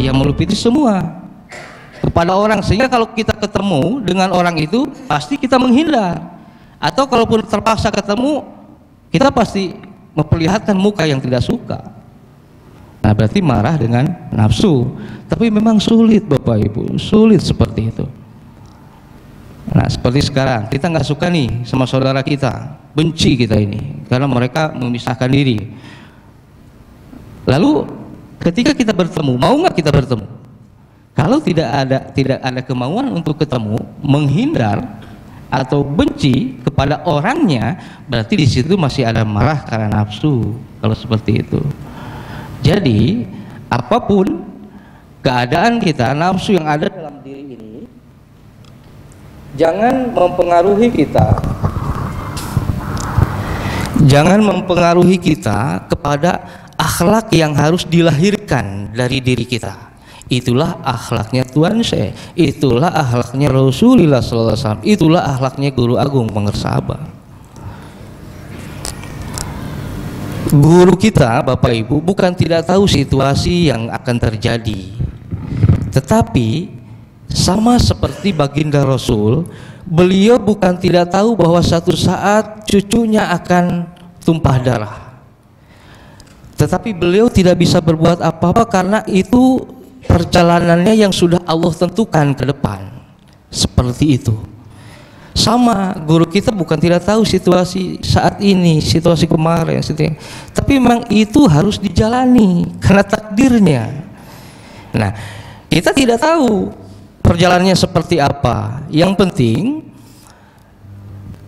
yang meliputi semua kepada orang, sehingga kalau kita ketemu dengan orang itu pasti kita menghindar, atau kalaupun terpaksa ketemu kita pasti memperlihatkan muka yang tidak suka. Nah, berarti marah dengan nafsu. Tapi memang sulit Bapak Ibu, sulit seperti itu. Nah, seperti sekarang kita nggak suka nih sama saudara kita, benci kita ini karena mereka memisahkan diri. Lalu ketika kita bertemu, mau nggak kita bertemu? Kalau tidak ada kemauan untuk ketemu, menghindar atau benci kepada orangnya, berarti di situ masih ada marah karena nafsu. Kalau seperti itu, jadi apapun keadaan kita, nafsu yang ada dalam diri ini jangan mempengaruhi kita, jangan mempengaruhi kita kepada akhlak yang harus dilahirkan dari diri kita. Itulah akhlaknya Tuhan saya, itulah akhlaknya Rasulullah SAW, itulah akhlaknya Guru Agung Pengersabah. Guru kita Bapak Ibu bukan tidak tahu situasi yang akan terjadi, tetapi sama seperti baginda Rasul, beliau bukan tidak tahu bahwa satu saat cucunya akan tumpah darah, tetapi beliau tidak bisa berbuat apa-apa karena itu perjalanannya yang sudah Allah tentukan ke depan. Seperti itu. Sama, guru kita bukan tidak tahu situasi saat ini, situasi kemarin, tapi memang itu harus dijalani karena takdirnya. Nah, kita tidak tahu perjalanannya seperti apa. Yang penting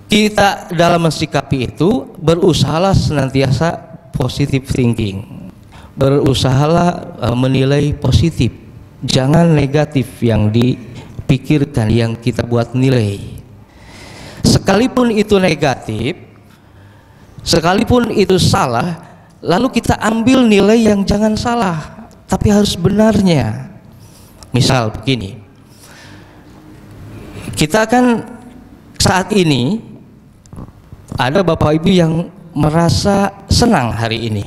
kita dalam mensikapi itu berusahalah senantiasa positive thinking, berusahalah menilai positif, jangan negatif yang dipikirkan, yang kita buat nilai. Sekalipun itu negatif, sekalipun itu salah, lalu kita ambil nilai yang jangan salah, tapi harus benarnya. Misal begini, kita kan saat ini ada Bapak Ibu yang merasa senang hari ini,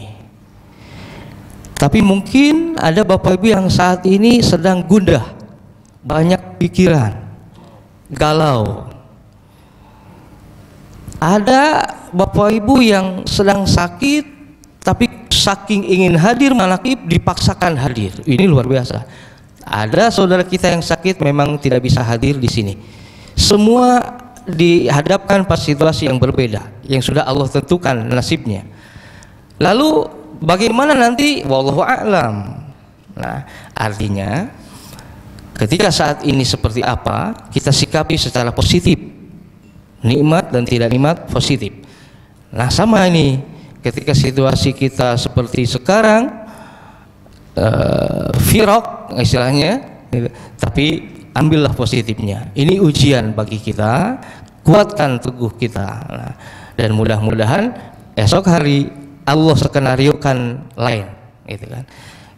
tapi mungkin ada Bapak Ibu yang saat ini sedang gundah, banyak pikiran, galau. Ada Bapak Ibu yang sedang sakit, tapi saking ingin hadir manakib dipaksakan hadir. Ini luar biasa. Ada saudara kita yang sakit memang tidak bisa hadir di sini. Semua dihadapkan pada situasi yang berbeda, yang sudah Allah tentukan nasibnya. Lalu bagaimana nanti? Wallahu a'lam. Nah, artinya ketika saat ini seperti apa, kita sikapi secara positif, nikmat dan tidak nikmat positif. Nah, sama ini ketika situasi kita seperti sekarang, firaq istilahnya, tapi ambillah positifnya. Ini ujian bagi kita, kuatkan teguh kita. Nah, dan mudah-mudahan esok hari Allah skenariokan lain, gitu kan.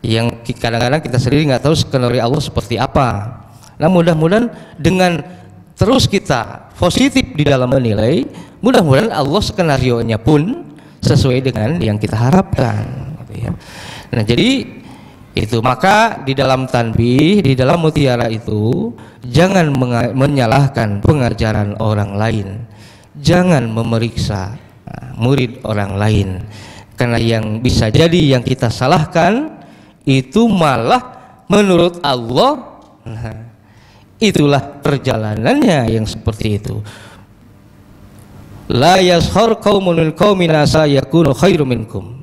Yang kadang-kadang kita sendiri nggak tahu skenario Allah seperti apa. Nah, mudah-mudahan dengan terus kita positif di dalam menilai, mudah-mudahan Allah skenarionya pun sesuai dengan yang kita harapkan, gitu ya. Nah, jadi itu, maka di dalam tanbih, di dalam mutiara itu jangan menyalahkan pengajaran orang lain, jangan memeriksa murid orang lain, karena yang bisa jadi yang kita salahkan itu malah menurut Allah. Nah, itulah perjalanannya yang seperti itu. La yashar qaumun min qaumin asa yakunu khairum minkum,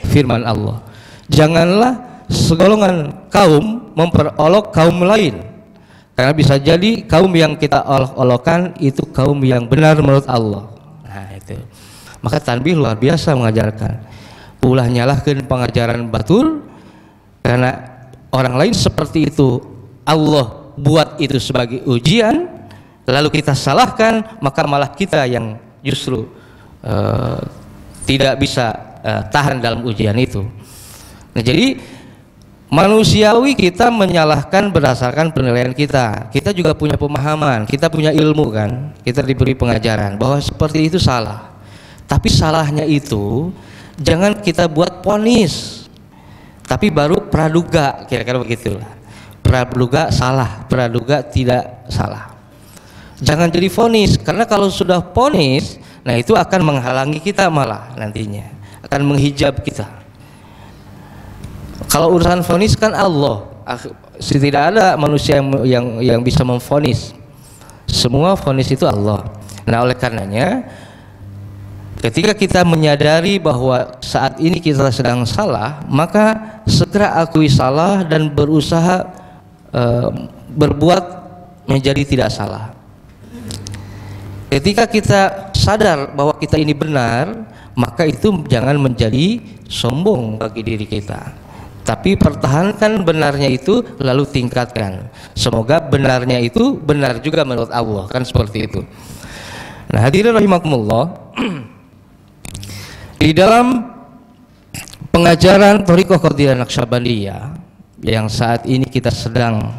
firman Allah. Janganlah segolongan kaum memperolok kaum lain, karena bisa jadi kaum yang kita olok-olokan itu kaum yang benar menurut Allah. Nah, itu maka tanbih luar biasa mengajarkan, ulah nyalahkan pengajaran batul karena orang lain seperti itu. Allah buat itu sebagai ujian, lalu kita salahkan, maka malah kita yang justru tidak bisa tahan dalam ujian itu. Nah, jadi manusiawi kita menyalahkan berdasarkan penilaian kita. Kita juga punya pemahaman, kita punya ilmu kan, kita diberi pengajaran bahwa seperti itu salah. Tapi salahnya itu jangan kita buat vonis, tapi baru praduga, kira-kira begitulah. Praduga salah, praduga tidak salah. Jangan jadi vonis, karena kalau sudah vonis, nah itu akan menghalangi kita, malah nantinya akan menghijab kita. Kalau urusan vonis kan Allah, tidak ada manusia yang bisa memvonis. Semua vonis itu Allah. Nah oleh karenanya, ketika kita menyadari bahwa saat ini kita sedang salah, maka segera akui salah dan berusaha berbuat menjadi tidak salah. Ketika kita sadar bahwa kita ini benar, maka itu jangan menjadi sombong bagi diri kita, tapi pertahankan benarnya itu, lalu tingkatkan. Semoga benarnya itu benar juga menurut Allah, kan seperti itu. Nah hadirin rahimakumullah, di dalam pengajaran Thariqah Qadiriyah Naqsyabandiyah yang saat ini kita sedang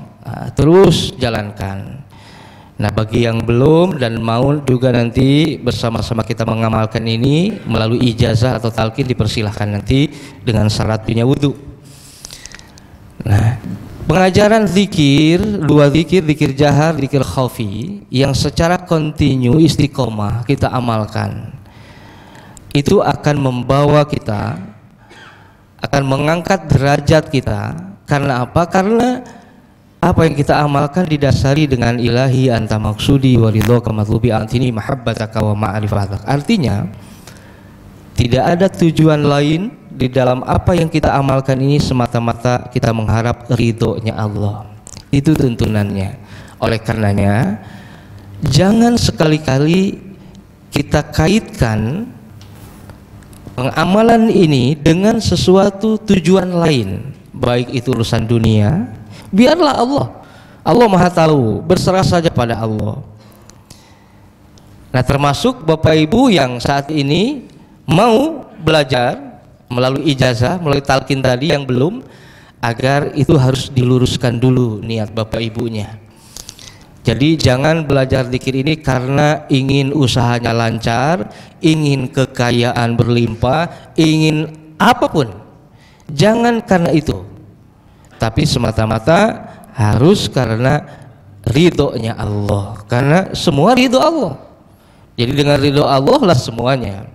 terus jalankan. Nah bagi yang belum dan mau juga nanti bersama-sama kita mengamalkan ini melalui ijazah atau talqin, dipersilahkan nanti dengan syarat punya wudhu. Nah pengajaran zikir, dua zikir, zikir jahar, zikir khafi, yang secara kontinu istiqomah kita amalkan, itu akan membawa kita, akan mengangkat derajat kita. Karena apa? Karena apa yang kita amalkan didasari dengan ilahi anta maksudi waridhoka matlubi antini mahabbataka wa ma'rifatak. Artinya tidak ada tujuan lain di dalam apa yang kita amalkan ini semata-mata kita mengharap ridhonya Allah. Itu tuntunannya. Oleh karenanya jangan sekali-kali kita kaitkan pengamalan ini dengan sesuatu tujuan lain, baik itu urusan dunia. Biarlah Allah Maha tahu, berserah saja pada Allah. Nah termasuk Bapak Ibu yang saat ini mau belajar melalui ijazah, melalui talqin tadi yang belum, agar itu harus diluruskan dulu niat Bapak Ibunya. Jadi jangan belajar zikir ini karena ingin usahanya lancar, ingin kekayaan berlimpah, ingin apapun. Jangan karena itu, tapi semata-mata harus karena ridhonya Allah, karena semua ridho Allah. Jadi dengan ridho Allah lah semuanya.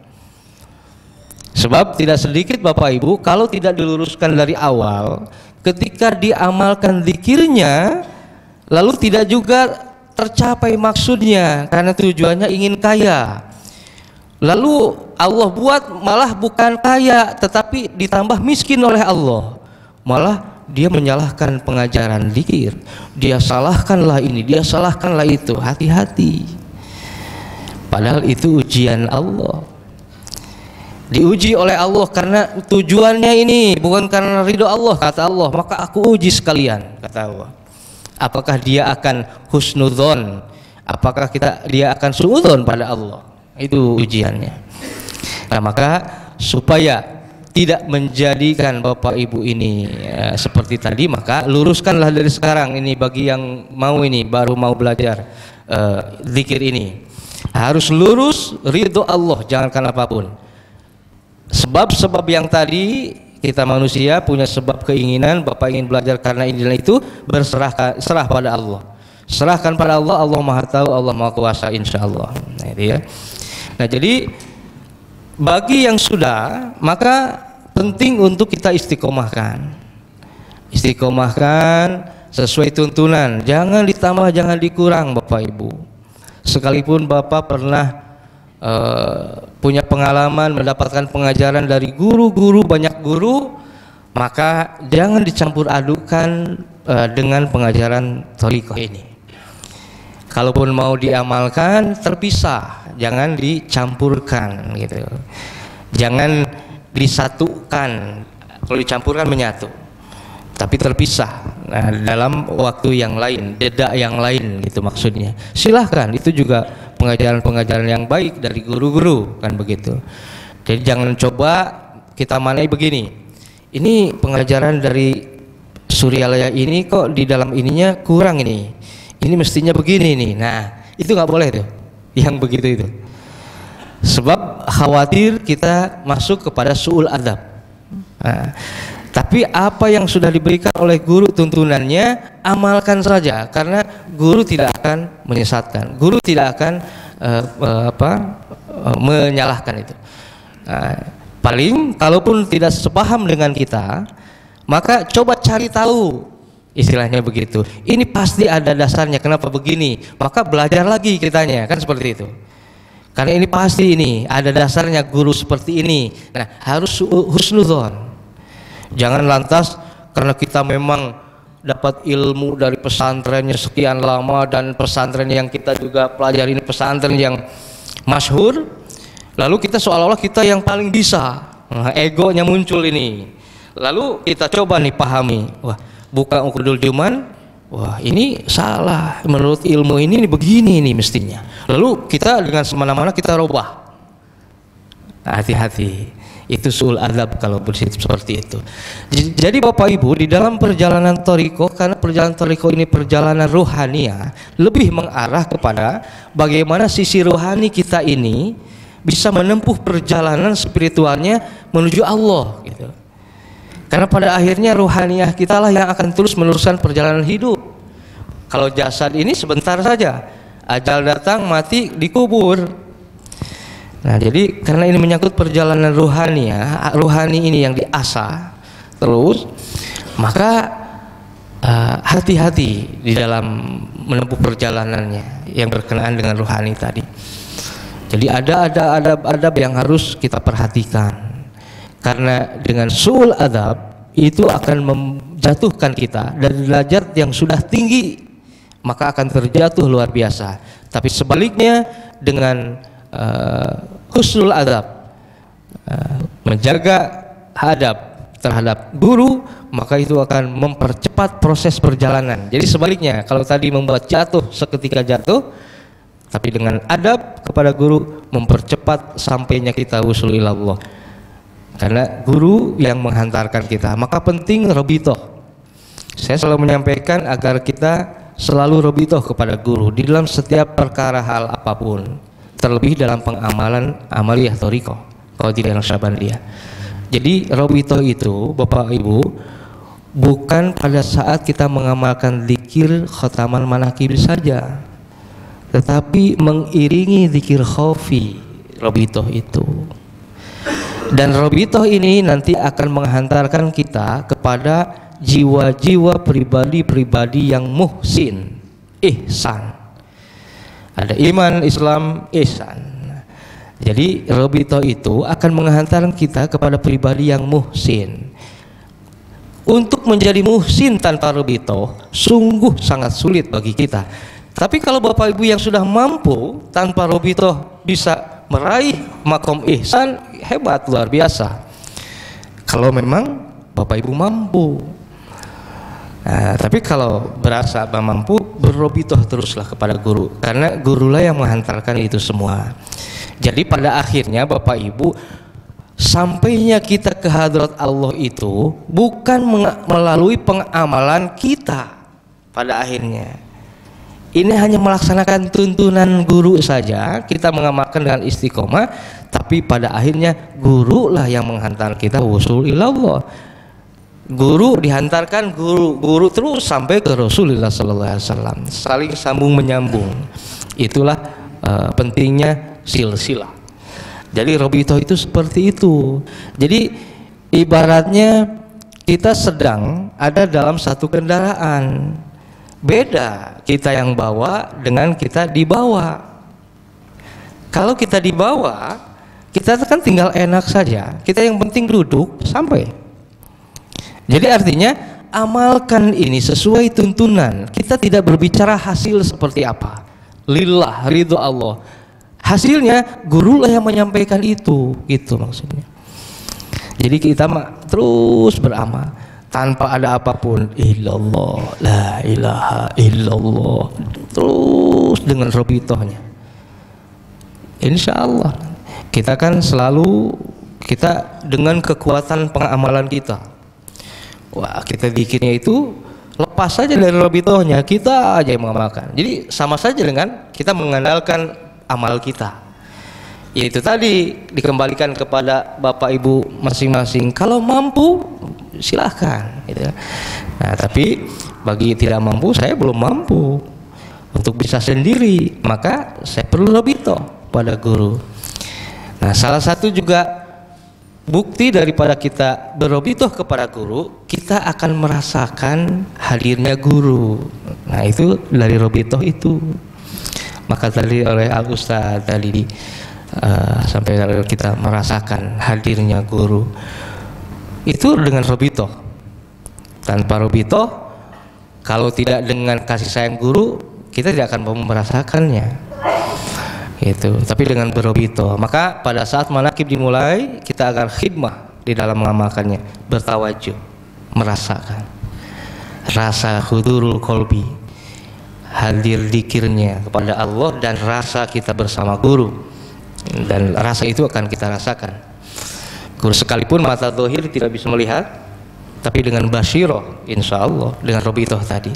Sebab tidak sedikit Bapak Ibu kalau tidak diluruskan dari awal, ketika diamalkan zikirnya lalu tidak juga tercapai maksudnya, karena tujuannya ingin kaya, lalu Allah buat malah bukan kaya tetapi ditambah miskin oleh Allah, malah dia menyalahkan pengajaran zikir, dia salahkanlah ini, dia salahkanlah itu. Hati-hati, padahal itu ujian Allah, diuji oleh Allah karena tujuannya ini bukan karena ridho Allah. Kata Allah, maka aku uji sekalian, kata Allah. Apakah dia akan husnudzon, apakah dia akan suudzon pada Allah. Itu ujiannya. Nah maka supaya tidak menjadikan Bapak Ibu ini seperti tadi, maka luruskanlah dari sekarang ini. Bagi yang mau ini baru mau belajar zikir ini, harus lurus ridho Allah, jangankan apapun. Sebab-sebab yang tadi, kita manusia punya sebab keinginan, Bapak ingin belajar karena ini dan itu, serah pada Allah. Serahkan pada Allah, Allah Maha tahu, Allah Maha kuasa insyaallah. Nah itu ya. Nah jadi bagi yang sudah, maka penting untuk kita istiqomahkan sesuai tuntunan, jangan ditambah, jangan dikurang Bapak Ibu. Sekalipun Bapak pernah punya pengalaman mendapatkan pengajaran dari guru-guru, banyak guru, maka jangan dicampur adukan dengan pengajaran thariqah ini. Kalaupun mau diamalkan terpisah, jangan dicampurkan gitu. Jangan disatukan, kalau dicampurkan menyatu, tapi terpisah. Nah, dalam waktu yang lain, jeda yang lain gitu maksudnya. Silahkan, itu juga pengajaran-pengajaran yang baik dari guru-guru, kan begitu. Jadi jangan coba kita manai begini, ini pengajaran dari Suryalaya ini kok di dalam ininya kurang ini mestinya begini nih. Nah itu nggak boleh tuh yang begitu itu, sebab khawatir kita masuk kepada su'ul adab. Nah, Tapi apa yang sudah diberikan oleh guru tuntunannya, amalkan saja, karena guru tidak akan menyesatkan, guru tidak akan menyalahkan itu. Nah, paling kalaupun tidak sepaham dengan kita, maka coba cari tahu, istilahnya begitu. Ini pasti ada dasarnya kenapa begini, maka belajar lagi kitanya, kan seperti itu. Karena ini pasti ini ada dasarnya guru seperti ini. Nah, harus husnudzon. Jangan lantas karena kita memang dapat ilmu dari pesantrennya sekian lama, dan pesantren yang kita juga pelajari ini pesantren yang masyhur, lalu kita seolah-olah kita yang paling bisa. Nah, egonya muncul ini. Lalu kita coba nih pahami, wah, buka Uqudul Juman, wah ini salah, menurut ilmu ini begini nih mestinya. Lalu kita dengan semena-mena kita robah. Nah, hati-hati, itu suul adab kalau bersikap seperti itu. Jadi Bapak Ibu, di dalam perjalanan thariqah, karena perjalanan thariqah ini perjalanan ruhania, lebih mengarah kepada bagaimana sisi rohani kita ini bisa menempuh perjalanan spiritualnya menuju Allah gitu. Karena pada akhirnya ruhaniyah kita lah yang akan terus meneruskan perjalanan hidup. Kalau jasad ini sebentar saja, ajal datang, mati, dikubur. Nah, jadi karena ini menyangkut perjalanan ruhaniyah, ruhani ini yang diasah terus, maka hati-hati di dalam menempuh perjalanannya yang berkenaan dengan ruhani tadi. Jadi ada adab-adab yang harus kita perhatikan. Karena dengan suul adab itu akan menjatuhkan kita dari derajat yang sudah tinggi, maka akan terjatuh luar biasa. Tapi sebaliknya dengan husnul adab, menjaga adab terhadap guru, maka itu akan mempercepat proses perjalanan. Jadi sebaliknya, kalau tadi membuat jatuh seketika jatuh, tapi dengan adab kepada guru mempercepat sampainya kita wusul ilallah. Karena guru yang menghantarkan kita, maka penting robitoh. Saya selalu menyampaikan agar kita selalu robitoh kepada guru di dalam setiap perkara hal apapun, terlebih dalam pengamalan amaliyah thariqah kalau tidak Naqsyabandiyah. Jadi robitoh itu Bapak Ibu bukan pada saat kita mengamalkan zikir khataman manakib saja, tetapi mengiringi zikir khafi robitoh itu. Dan robitoh ini nanti akan menghantarkan kita kepada jiwa-jiwa pribadi-pribadi yang muhsin, ihsan. Ada iman, Islam, ihsan. Jadi robitoh itu akan menghantarkan kita kepada pribadi yang muhsin. Untuk menjadi muhsin tanpa robitoh sungguh sangat sulit bagi kita. Tapi kalau Bapak Ibu yang sudah mampu tanpa robitoh bisa meraih makom ihsan, hebat, luar biasa. Kalau memang Bapak Ibu mampu. Nah, tapi kalau berasa mampu, berrobitoh teruslah kepada guru, karena gurulah yang menghantarkan itu semua. Jadi pada akhirnya Bapak Ibu, sampainya kita ke hadrat Allah itu bukan melalui pengamalan kita. Pada akhirnya ini hanya melaksanakan tuntunan guru saja, kita mengamalkan dengan istiqomah, tapi pada akhirnya guru lah yang menghantar kita wusul ilallah. Guru dihantarkan guru terus sampai ke Rasulullah sallallahu alaihi wasallam, saling sambung menyambung. Itulah pentingnya silsilah. Jadi robitoh itu seperti itu. Jadi ibaratnya kita sedang ada dalam satu kendaraan. Beda kita yang bawa dengan kita dibawa. Kalau kita dibawa, kita kan tinggal enak saja. Kita yang penting duduk sampai. Jadi artinya amalkan ini sesuai tuntunan. Kita tidak berbicara hasil seperti apa. Lillah, ridho Allah. Hasilnya gurulah yang menyampaikan itu, gitu maksudnya. Jadi kita terus beramal tanpa ada apapun, illallah, la ilaha illallah, terus dengan robitohnya. Insya Allah kita kan selalu kita dengan kekuatan pengamalan kita, wah kita zikirnya itu lepas saja dari robitohnya, kita aja yang mengamalkan. Jadi sama saja dengan kita mengandalkan amal kita. Yaitu tadi dikembalikan kepada Bapak Ibu masing-masing. Kalau mampu silahkan gitu. Nah, tapi bagi tidak mampu, saya belum mampu untuk bisa sendiri, maka saya perlu robito pada guru. Nah, salah satu juga bukti daripada kita berobitoh kepada guru, kita akan merasakan hadirnya guru. Nah, itu dari robitoh itu. Maka tadi oleh Al Ustadz tadi sampai kita merasakan hadirnya guru itu dengan robitoh. Tanpa robitoh, kalau tidak dengan kasih sayang guru, kita tidak akan merasakannya. Itu. Tapi dengan berobito, maka pada saat manakib dimulai, kita akan khidmah di dalam mengamalkannya, bertawajuh, merasakan rasa hudurul kolbi, hadir dzikirnya kepada Allah dan rasa kita bersama guru, dan rasa itu akan kita rasakan. Guru sekalipun mata zahir tidak bisa melihat, tapi dengan basyirah, insya Allah, dengan robitoh tadi.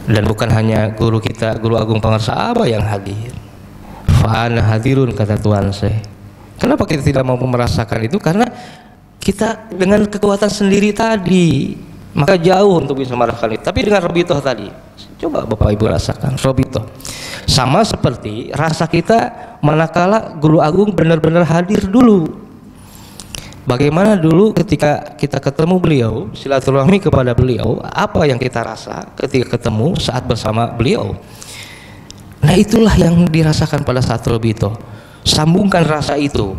Dan bukan hanya guru kita, Guru Agung Pangarsa Abah yang hadir. Fa'ana hadirun, kata Tuhan saya. Kenapa kita tidak mau merasakan itu? Karena kita dengan kekuatan sendiri tadi, maka jauh untuk bisa merasakan itu. Tapi dengan robitoh tadi, coba Bapak Ibu rasakan robitoh. Sama seperti rasa kita manakala Guru Agung benar-benar hadir dulu. Bagaimana dulu ketika kita ketemu beliau, silaturahmi kepada beliau, apa yang kita rasa ketika ketemu saat bersama beliau. Nah, itulah yang dirasakan pada saat robito. Sambungkan rasa itu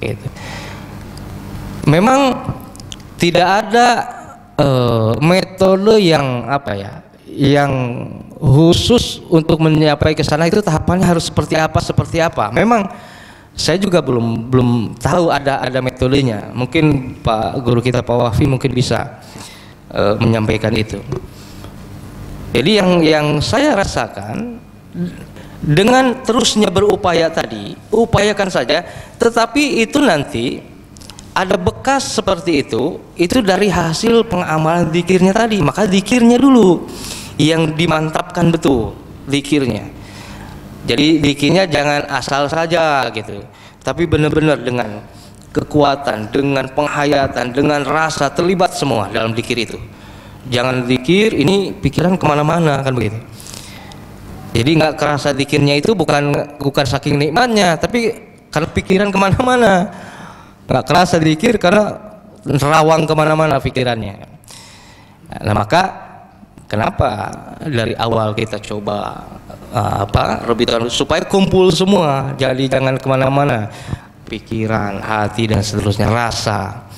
gitu. Memang tidak ada metode yang apa ya, yang khusus untuk mencapai ke sana, itu tahapannya harus seperti apa. Memang saya juga belum tahu ada metodenya. Mungkin Pak Guru kita Pak Wafi mungkin bisa menyampaikan itu. Jadi yang saya rasakan, dengan terusnya berupaya tadi, upayakan saja, tetapi itu nanti ada bekas seperti itu dari hasil pengamalan zikirnya tadi. Maka zikirnya dulu yang dimantapkan betul, zikirnya. Jadi zikirnya jangan asal saja gitu, tapi benar-benar dengan kekuatan, dengan penghayatan, dengan rasa, terlibat semua dalam zikir itu. Jangan zikir ini pikiran kemana-mana, kan begitu. Jadi nggak kerasa zikirnya itu bukan saking nikmatnya, tapi karena pikiran kemana-mana. Nggak kerasa zikir karena rawang kemana-mana pikirannya. Nah, maka kenapa dari awal kita coba robitoh supaya kumpul semua, jadi jangan kemana-mana, pikiran, hati dan seterusnya, rasa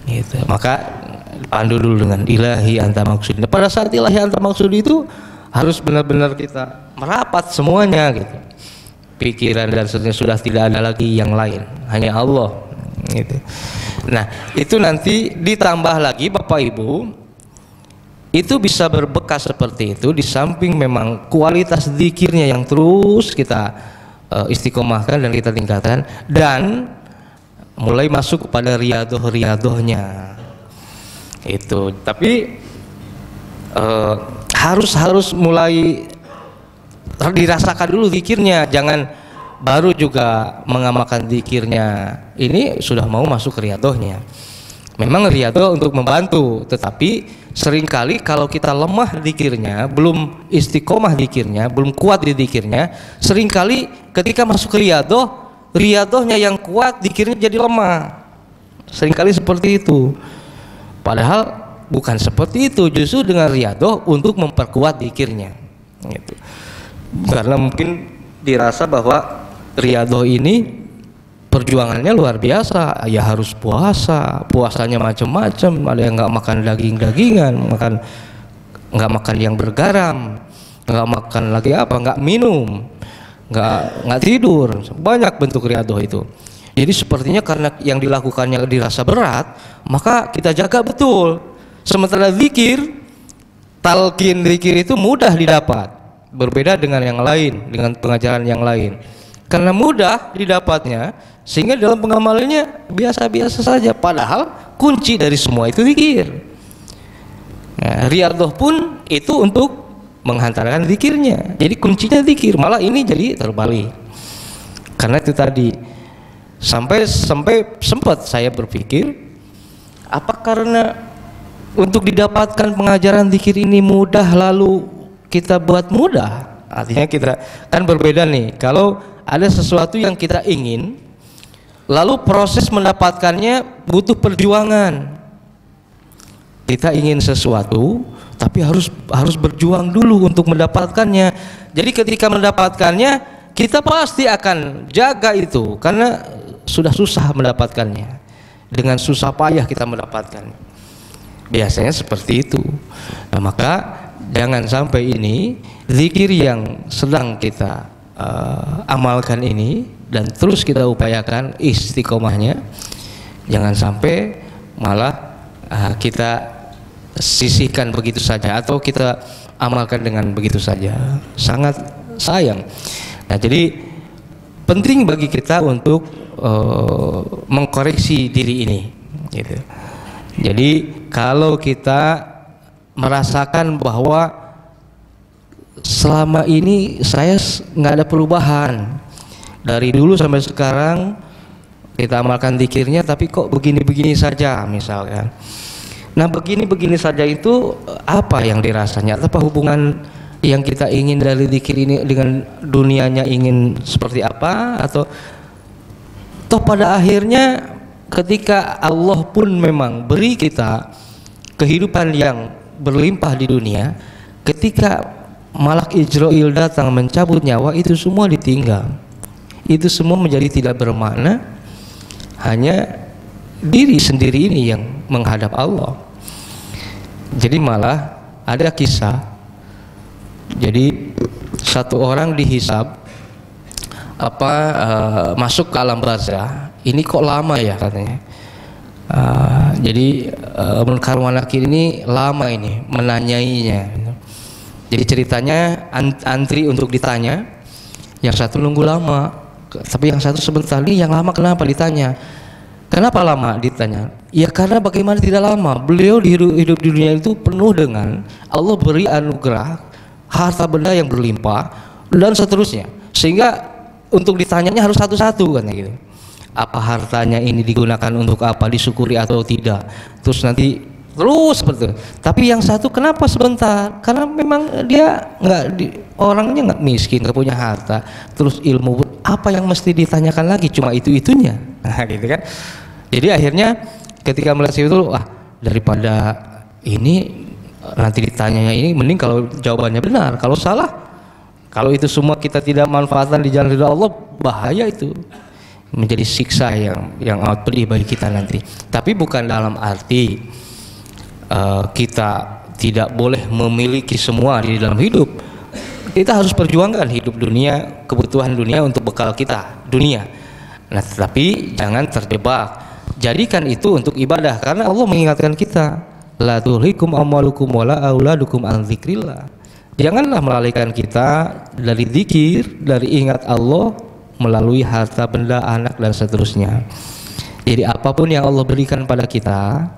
gitu. Maka pandu dulu dengan ilahi anta maksud. Pada saat ilahi anta maksud itu harus benar-benar kita merapat semuanya gitu. Pikiran dan seterusnya sudah tidak ada lagi yang lain, hanya Allah gitu. Nah, itu nanti ditambah lagi Bapak Ibu, itu bisa berbekas seperti itu, di samping memang kualitas zikirnya yang terus kita istiqomahkan dan kita tingkatkan, dan mulai masuk kepada riadoh-riadohnya itu. Tapi harus mulai dirasakan dulu zikirnya, jangan baru juga mengamalkan zikirnya ini sudah mau masuk ke riadohnya. Memang riadoh untuk membantu, tetapi seringkali kalau kita lemah zikirnya, belum istiqomah zikirnya, belum kuat di zikirnya, seringkali ketika masuk ke riadohnya yang kuat, zikirnya jadi lemah. Seringkali seperti itu. Padahal bukan seperti itu, justru dengan riadoh untuk memperkuat zikirnya gitu. Karena mungkin dirasa bahwa riadoh ini perjuangannya luar biasa, ya harus puasanya macam-macam, ada yang nggak makan daging-dagingan, nggak makan yang bergaram, nggak makan lagi nggak minum, nggak tidur, banyak bentuk riadoh itu. Jadi sepertinya karena yang dilakukannya dirasa berat, maka kita jaga betul. Sementara zikir, talqin zikir itu mudah didapat, berbeda dengan yang lain, dengan pengajaran yang lain. Karena mudah didapatnya, sehingga dalam pengamalannya biasa-biasa saja. Padahal kunci dari semua itu zikir. Nah, riadoh pun itu untuk menghantarkan zikirnya. Jadi kuncinya zikir. Malah ini jadi terbalik. Karena itu tadi sampai sempat saya berpikir, Apa karena untuk didapatkan pengajaran zikir ini mudah lalu kita buat mudah? Artinya kita kan berbeda nih. Kalau ada sesuatu yang kita ingin, lalu proses mendapatkannya butuh perjuangan. Kita ingin sesuatu, tapi harus berjuang dulu untuk mendapatkannya. Jadi ketika mendapatkannya, kita pasti akan jaga itu karena sudah susah mendapatkannya. Dengan susah payah kita mendapatkannya. Biasanya seperti itu. Nah, maka jangan sampai ini zikir yang sedang kita amalkan ini dan terus kita upayakan istiqomahnya, jangan sampai malah kita sisihkan begitu saja atau kita amalkan dengan begitu saja. Sangat sayang. Nah, jadi penting bagi kita untuk mengkoreksi diri ini gitu. Jadi kalau kita merasakan bahwa selama ini saya nggak ada perubahan dari dulu sampai sekarang, kita amalkan zikirnya tapi kok begini-begini saja misalkan. Nah, begini-begini saja itu apa yang dirasanya? Apa hubungan yang kita ingin dari zikir ini dengan dunianya ingin seperti apa? Atau toh pada akhirnya ketika Allah pun memang beri kita kehidupan yang berlimpah di dunia, ketika Malak Ijrail datang mencabut nyawa, itu semua ditinggal. Itu semua menjadi tidak bermakna, hanya diri sendiri ini yang menghadap Allah. Jadi malah ada kisah, jadi satu orang dihisab masuk ke alam barzah. Ini kok lama ya katanya. Jadi Munkar Nakir ini lama ini menanyainya. Jadi ceritanya antri untuk ditanya, yang satu nunggu lama, tapi yang satu sebentar. Nih yang lama kenapa ditanya? Kenapa lama ditanya? Ya karena bagaimana tidak lama, beliau hidup di dunia itu penuh dengan Allah beri anugerah harta benda yang berlimpah dan seterusnya, sehingga untuk ditanyanya harus satu-satu kan gitu. Apa hartanya ini digunakan untuk apa, disyukuri atau tidak, terus nanti terus seperti itu. Tapi yang satu kenapa sebentar? Karena memang dia orangnya nggak miskin, nggak punya harta, terus ilmu apa yang mesti ditanyakan lagi, cuma itu-itunya. Nah, gitu kan. Jadi akhirnya ketika melihat itu, daripada ini nanti ditanyanya ini, mending kalau jawabannya benar. Kalau salah, kalau itu semua kita tidak manfaatkan di jalan ridha Allah, bahaya itu, menjadi siksa yang amat pedih bagi kita nanti. Tapi bukan dalam arti kita tidak boleh memiliki semua di dalam hidup. Kita harus perjuangkan hidup dunia, kebutuhan dunia untuk bekal kita dunia. Nah, tetapi jangan terjebak. Jadikan itu untuk ibadah, karena Allah mengingatkan kita, la tulhikum amwalukum wala auladukum an dzikrillah. Janganlah melalaikan kita dari zikir, dari ingat Allah melalui harta benda, anak dan seterusnya. Jadi apapun yang Allah berikan pada kita,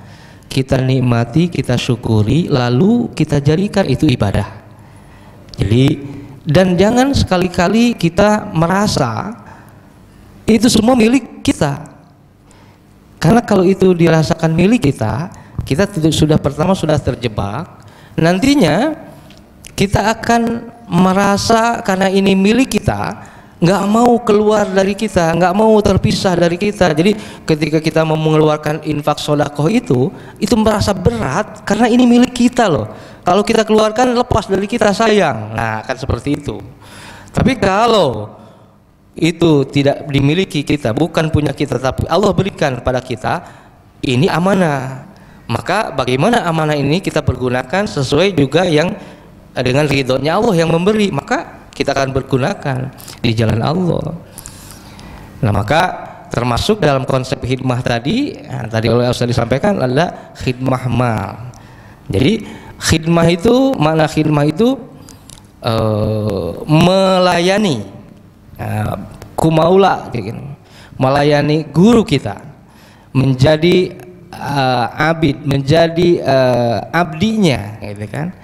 kita nikmati, kita syukuri, lalu kita jadikan itu ibadah. Jadi, dan jangan sekali-kali kita merasa itu semua milik kita. Karena kalau itu dirasakan milik kita, kita sudah terjebak. Nantinya kita akan merasa karena ini milik kita, nggak mau keluar dari kita, nggak mau terpisah dari kita. Jadi ketika kita mau mengeluarkan infak sodakoh itu merasa berat karena ini milik kita loh. Kalau kita keluarkan lepas dari kita, sayang. Nah, kan seperti itu. Tapi kalau itu tidak dimiliki kita, bukan punya kita, tapi Allah berikan pada kita, ini amanah. Maka bagaimana amanah ini kita pergunakan sesuai juga yang dengan ridhonya Allah yang memberi, maka kita akan bergunakan di jalan Allah. Nah, maka termasuk dalam konsep khidmah tadi, tadi oleh Ustaz disampaikan adalah khidmah mal. Jadi khidmah itu, makna khidmah itu melayani, kumaula, melayani guru kita, menjadi abid, menjadi abdinya, gitu kan.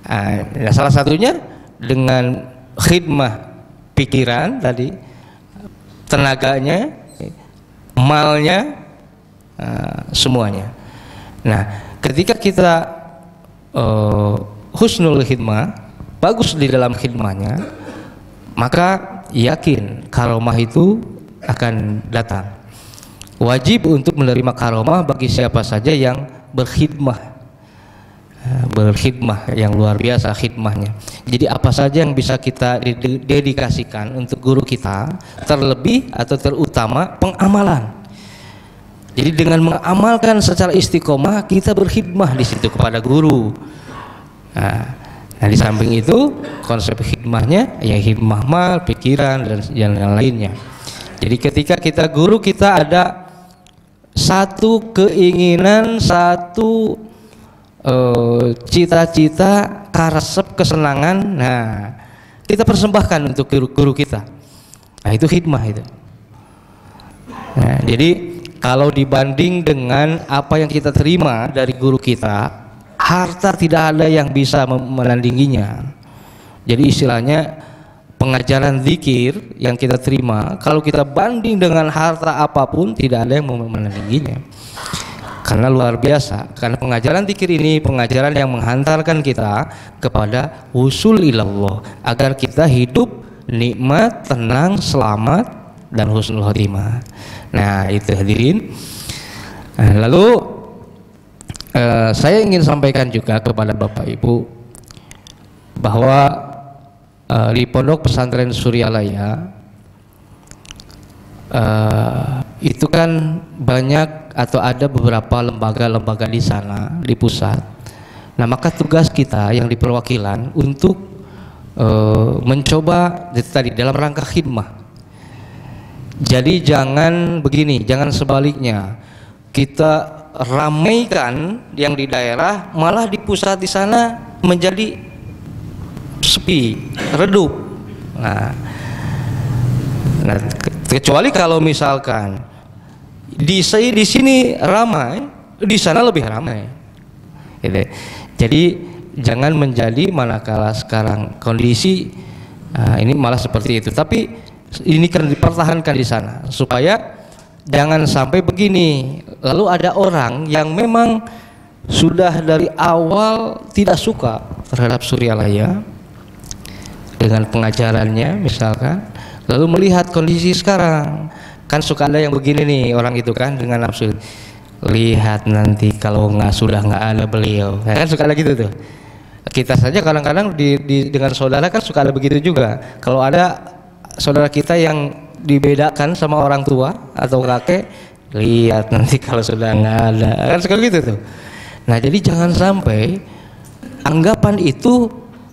Nah, salah satunya dengan khidmah pikiran tadi, tenaganya, malnya, semuanya. Nah, ketika kita husnul khidmah, bagus di dalam khidmahnya, maka yakin karomah itu akan datang. Wajib untuk menerima karomah bagi siapa saja yang berkhidmah yang luar biasa khidmahnya. Jadi apa saja yang bisa kita dedikasikan untuk guru kita, terlebih atau terutama pengamalan. Jadi dengan mengamalkan secara istiqomah, kita berkhidmah di situ kepada guru. Nah, di samping itu konsep khidmahnya ya khidmah mal, pikiran dan yang lainnya. Jadi ketika guru kita ada satu keinginan, satu cita-cita, karesep, kesenangan, nah kita persembahkan untuk guru kita. Nah, itu khidmah itu. Nah, jadi kalau dibanding dengan apa yang kita terima dari guru kita, harta tidak ada yang bisa menandinginya. Jadi istilahnya pengajaran zikir yang kita terima, kalau kita banding dengan harta apapun, tidak ada yang menandinginya. Karena luar biasa, karena pengajaran zikir ini pengajaran yang menghantarkan kita kepada usul ilallah, agar kita hidup nikmat, tenang, selamat, dan husnul khotimah. Nah, itu hadirin. Nah, lalu saya ingin sampaikan juga kepada Bapak Ibu bahwa di Pondok Pesantren Suryalaya itu kan banyak atau ada beberapa lembaga-lembaga di sana di pusat. Nah, maka tugas kita yang di perwakilan untuk mencoba tadi dalam rangka khidmah. Jadi jangan begini, jangan sebaliknya kita ramaikan yang di daerah, malah di pusat di sana menjadi sepi, redup. Nah, kecuali kalau misalkan di sini ramai, di sana lebih ramai. Gitu. Jadi jangan menjadi manakala sekarang kondisi ini malah seperti itu. Tapi ini kan dipertahankan di sana supaya jangan sampai begini. Lalu ada orang yang memang sudah dari awal tidak suka terhadap Suryalaya dengan pengajarannya misalkan, lalu melihat kondisi sekarang, kan suka ada yang begini nih orang itu kan dengan nafsu, lihat nanti kalau sudah nggak ada beliau, kan suka ada gitu tuh. Kita saja kadang-kadang dengan saudara kan suka ada begitu juga. Kalau ada saudara kita yang dibedakan sama orang tua atau kakek, lihat nanti kalau sudah nggak ada, kan suka gitu tuh. Nah, jadi jangan sampai anggapan itu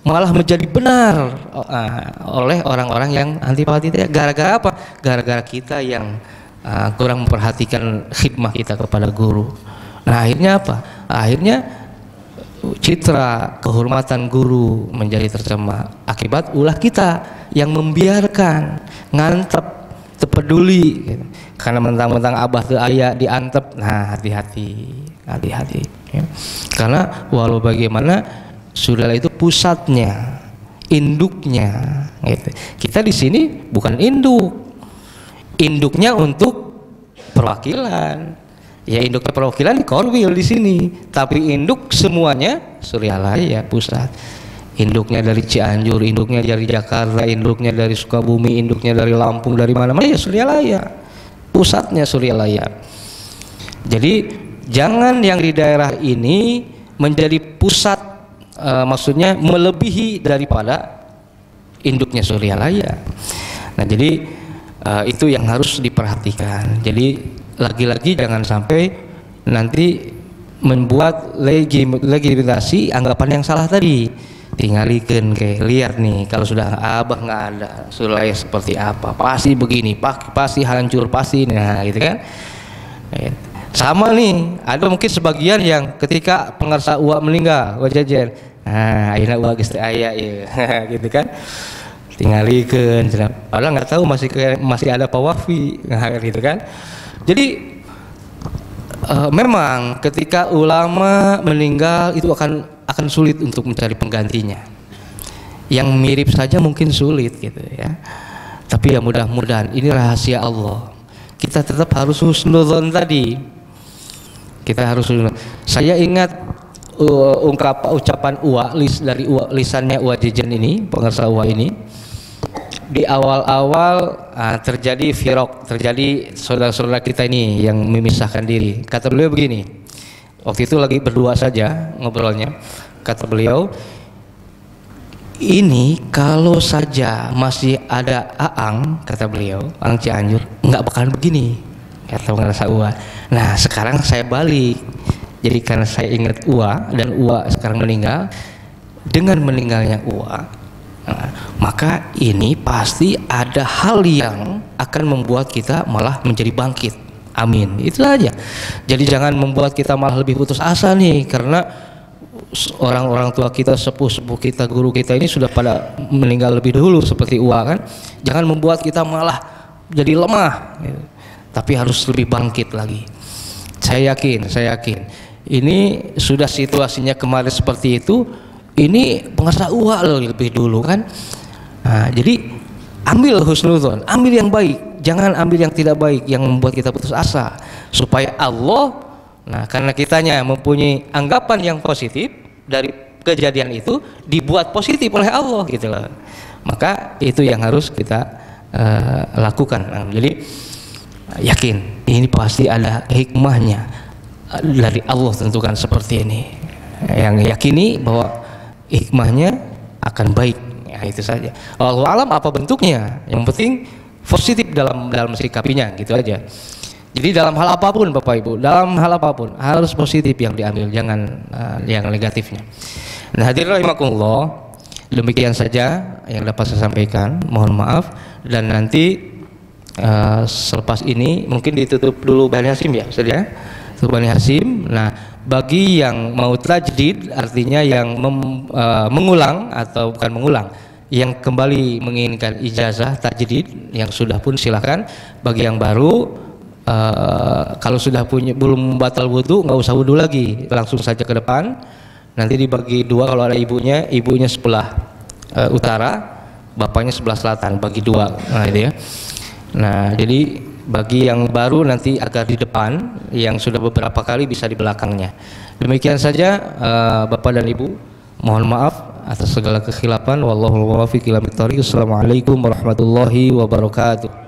malah menjadi benar oleh orang-orang yang antipati. Gara-gara apa? Gara-gara kita yang kurang memperhatikan khidmah kita kepada guru. Nah, akhirnya apa? Akhirnya citra kehormatan guru menjadi tercemar akibat ulah kita yang membiarkan, ngantep, terpeduli gitu. Karena mentang-mentang abah tuh ayah diantep. Nah, hati-hati ya. Karena walau bagaimana Suryalaya itu pusatnya, induknya gitu. Kita di sini bukan induknya untuk perwakilan. Ya, induk perwakilan di Korwil di sini, tapi induk semuanya Suryalaya pusat. Induknya dari Cianjur, induknya dari Jakarta, induknya dari Sukabumi, induknya dari Lampung, dari mana-mana ya Suryalaya. Pusatnya Suryalaya. Jadi jangan yang di daerah ini menjadi pusat, maksudnya melebihi daripada induknya Suryalaya. Nah, jadi itu yang harus diperhatikan. Jadi lagi-lagi jangan sampai nanti membuat legitimasi anggapan yang salah tadi. Tinggalikan kayak lihat nih, kalau sudah abah nggak ada Suryalaya seperti apa, pasti begini, pasti hancur, pasti, nah gitu kan. Sama nih, ada mungkin sebagian yang ketika pengarsa uak meninggal, uak jajan, nah akhirnya uak istri ayah ya gitu kan, tinggalikan, padahal nggak tahu masih ada pawafi, nah gitu kan. Jadi memang ketika ulama meninggal itu akan sulit untuk mencari penggantinya. Yang mirip saja mungkin sulit gitu ya. Tapi ya mudah-mudahan ini rahasia Allah. Kita tetap harus husnudzon tadi. Kita harus saya ingat ucapan dari lisannya Uwa Jejen ini, pengarsa Uwa ini. Di awal-awal terjadi firok, terjadi saudara-saudara kita ini yang memisahkan diri. Kata beliau begini, waktu itu lagi berdua saja ngobrolnya. Kata beliau, ini kalau saja masih ada Aang, kata beliau, Aang Cianjur, nggak bakalan begini, kata pengarsa Uwa. Nah sekarang saya balik, jadi karena saya ingat Uwa dan Uwa sekarang meninggal, dengan meninggalnya Uwa, nah, maka ini pasti ada hal yang akan membuat kita malah menjadi bangkit. Amin. Itu aja. Jadi jangan membuat kita malah lebih putus asa nih, karena orang-orang tua kita, sepuh-sepuh kita, guru kita ini sudah pada meninggal lebih dahulu seperti Uwa kan. Jangan membuat kita malah jadi lemah, gitu. Tapi harus lebih bangkit lagi. Saya yakin ini sudah situasinya kemarin seperti itu. Ini pengarsa Uwa loh lebih dulu kan. Nah, jadi ambil husnudzon, ambil yang baik, jangan ambil yang tidak baik yang membuat kita putus asa, supaya Allah, nah karena kitanya mempunyai anggapan yang positif dari kejadian itu, dibuat positif oleh Allah gitu loh. Maka itu yang harus kita lakukan. Nah, jadi yakin ini pasti ada hikmahnya dari Allah, tentukan seperti ini. Yang yakini bahwa hikmahnya akan baik. Ya, itu saja. Allah alam apa bentuknya, yang penting positif dalam sikapinya, gitu aja. Jadi dalam hal apapun Bapak Ibu, dalam hal apapun harus positif yang diambil, jangan yang negatifnya. Nah, hadirin rahimakumullah, demikian saja yang dapat saya sampaikan. Mohon maaf, dan nanti selepas ini mungkin ditutup dulu Bani Hasim ya, sudah. Tutup Bani Hasim. Nah, bagi yang mau tajdid, artinya yang mengulang atau bukan mengulang, yang kembali menginginkan ijazah tajdid, yang sudah pun silahkan. Bagi yang baru, kalau sudah punya belum batal wudu, nggak usah wudu lagi, langsung saja ke depan. Nanti dibagi dua, kalau ada ibunya sebelah utara, bapaknya sebelah selatan, bagi dua. Nah itu ya. Nah jadi bagi yang baru nanti agak di depan, yang sudah beberapa kali bisa di belakangnya. Demikian saja Bapak dan Ibu, mohon maaf atas segala kekhilafan. Wallahu muwaffiq ila thoriq. Assalamualaikum warahmatullahi wabarakatuh.